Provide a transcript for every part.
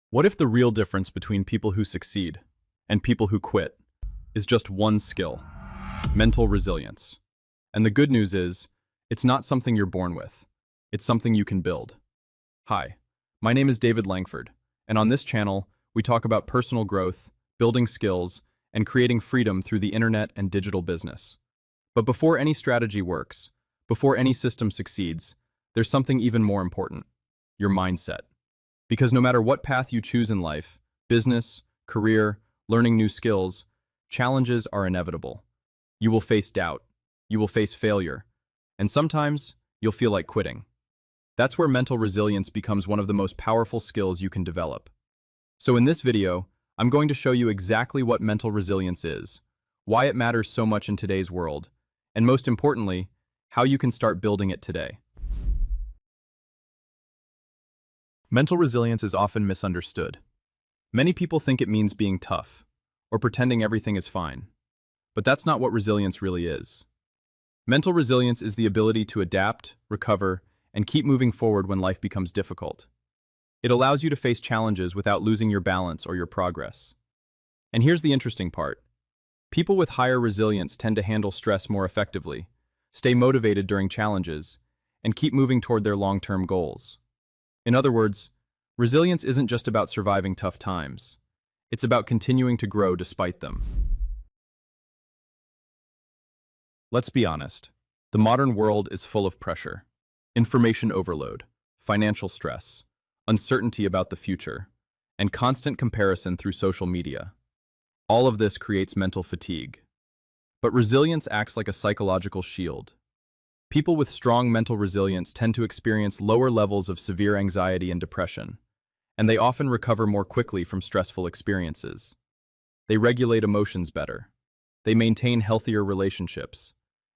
What if the real difference between people who succeed and people who quit is just one skill: mental resilience? And the good news is, it's not something you're born with. It's something you can build. Hi, my name is David Langford, and on this channel, we talk about personal growth, building skills, and creating freedom through the internet and digital business. But before any strategy works, before any system succeeds, there's something even more important: your mindset. Because no matter what path you choose in life, business, career, learning new skills, challenges are inevitable. You will face doubt, you will face failure, and sometimes you'll feel like quitting. That's where mental resilience becomes one of the most powerful skills you can develop. So in this video, I'm going to show you exactly what mental resilience is, why it matters so much in today's world, and most importantly, how you can start building it today. Mental resilience is often misunderstood. Many people think it means being tough, or pretending everything is fine. But that's not what resilience really is. Mental resilience is the ability to adapt, recover, and keep moving forward when life becomes difficult. It allows you to face challenges without losing your balance or your progress. And here's the interesting part. People with higher resilience tend to handle stress more effectively, stay motivated during challenges, and keep moving toward their long-term goals. In other words, resilience isn't just about surviving tough times. It's about continuing to grow despite them. Let's be honest. The modern world is full of pressure. Information overload, financial stress, uncertainty about the future, and constant comparison through social media. All of this creates mental fatigue. But resilience acts like a psychological shield. People with strong mental resilience tend to experience lower levels of severe anxiety and depression, and they often recover more quickly from stressful experiences. They regulate emotions better, they maintain healthier relationships,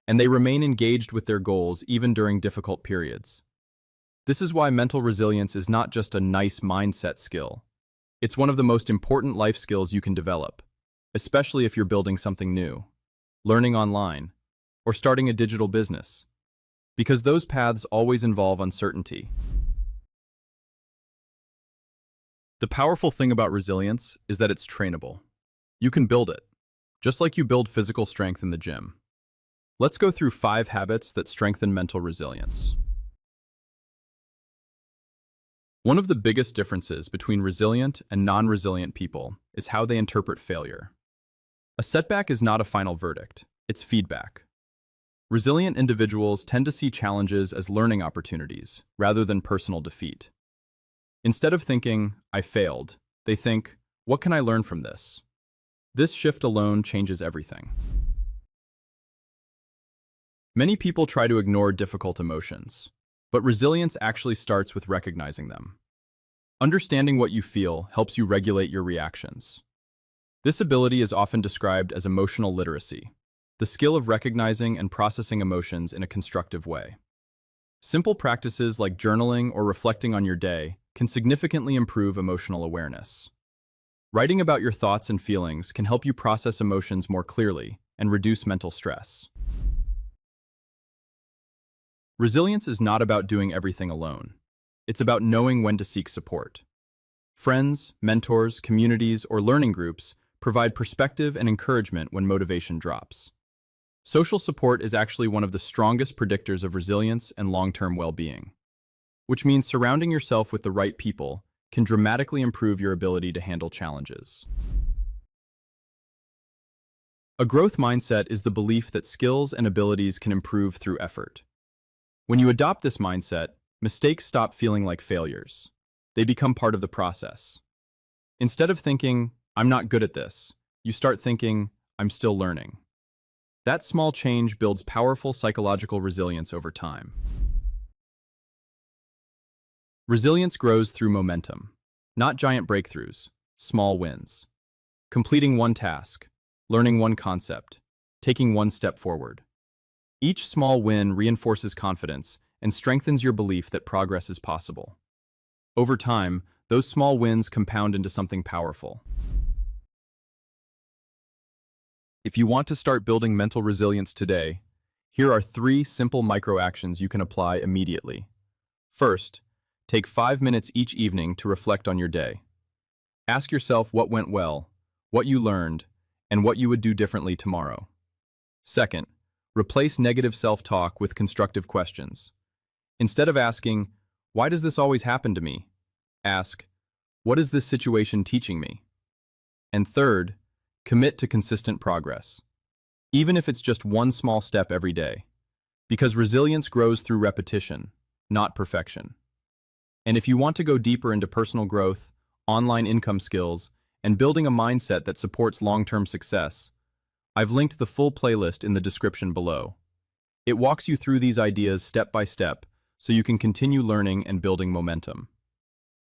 and they remain engaged with their goals even during difficult periods. This is why mental resilience is not just a nice mindset skill. It's one of the most important life skills you can develop, especially if you're building something new, learning online, or starting a digital business. Because those paths always involve uncertainty. The powerful thing about resilience is that it's trainable. You can build it, just like you build physical strength in the gym. Let's go through 5 habits that strengthen mental resilience. One of the biggest differences between resilient and non-resilient people is how they interpret failure. A setback is not a final verdict, it's feedback. Resilient individuals tend to see challenges as learning opportunities rather than personal defeat. Instead of thinking, "I failed," they think, "What can I learn from this?" This shift alone changes everything. Many people try to ignore difficult emotions, but resilience actually starts with recognizing them. Understanding what you feel helps you regulate your reactions. This ability is often described as emotional literacy, the skill of recognizing and processing emotions in a constructive way. Simple practices like journaling or reflecting on your day can significantly improve emotional awareness. Writing about your thoughts and feelings can help you process emotions more clearly and reduce mental stress. Resilience is not about doing everything alone. It's about knowing when to seek support. Friends, mentors, communities, or learning groups provide perspective and encouragement when motivation drops. Social support is actually one of the strongest predictors of resilience and long-term well-being, which means surrounding yourself with the right people can dramatically improve your ability to handle challenges. A growth mindset is the belief that skills and abilities can improve through effort. When you adopt this mindset, mistakes stop feeling like failures. They become part of the process. Instead of thinking, "I'm not good at this," you start thinking, "I'm still learning." That small change builds powerful psychological resilience over time. Resilience grows through momentum, not giant breakthroughs, small wins. Completing one task, learning one concept, taking one step forward. Each small win reinforces confidence and strengthens your belief that progress is possible. Over time, those small wins compound into something powerful. If you want to start building mental resilience today, here are 3 simple micro-actions you can apply immediately. First, take 5 minutes each evening to reflect on your day. Ask yourself what went well, what you learned, and what you would do differently tomorrow. Second, replace negative self-talk with constructive questions. Instead of asking, "Why does this always happen to me?" ask, "What is this situation teaching me?" And third, commit to consistent progress, even if it's just one small step every day, because resilience grows through repetition, not perfection. And if you want to go deeper into personal growth, online income skills, and building a mindset that supports long-term success, I've linked the full playlist in the description below. It walks you through these ideas step by step so you can continue learning and building momentum.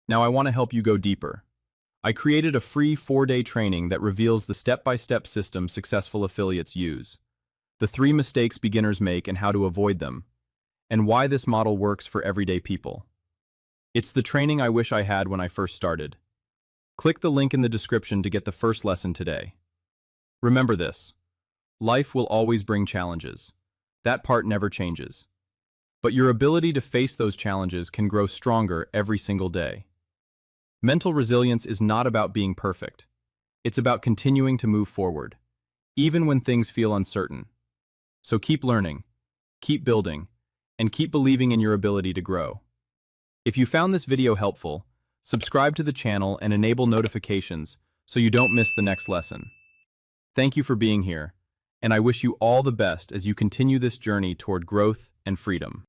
Now I want to help you go deeper. I created a free 4-day training that reveals the step-by-step system successful affiliates use, the 3 mistakes beginners make and how to avoid them, and why this model works for everyday people. It's the training I wish I had when I first started. Click the link in the description to get the first lesson today. Remember this: life will always bring challenges. That part never changes. But your ability to face those challenges can grow stronger every single day. Mental resilience is not about being perfect. It's about continuing to move forward, even when things feel uncertain. So keep learning, keep building, and keep believing in your ability to grow. If you found this video helpful, subscribe to the channel and enable notifications so you don't miss the next lesson. Thank you for being here, and I wish you all the best as you continue this journey toward growth and freedom.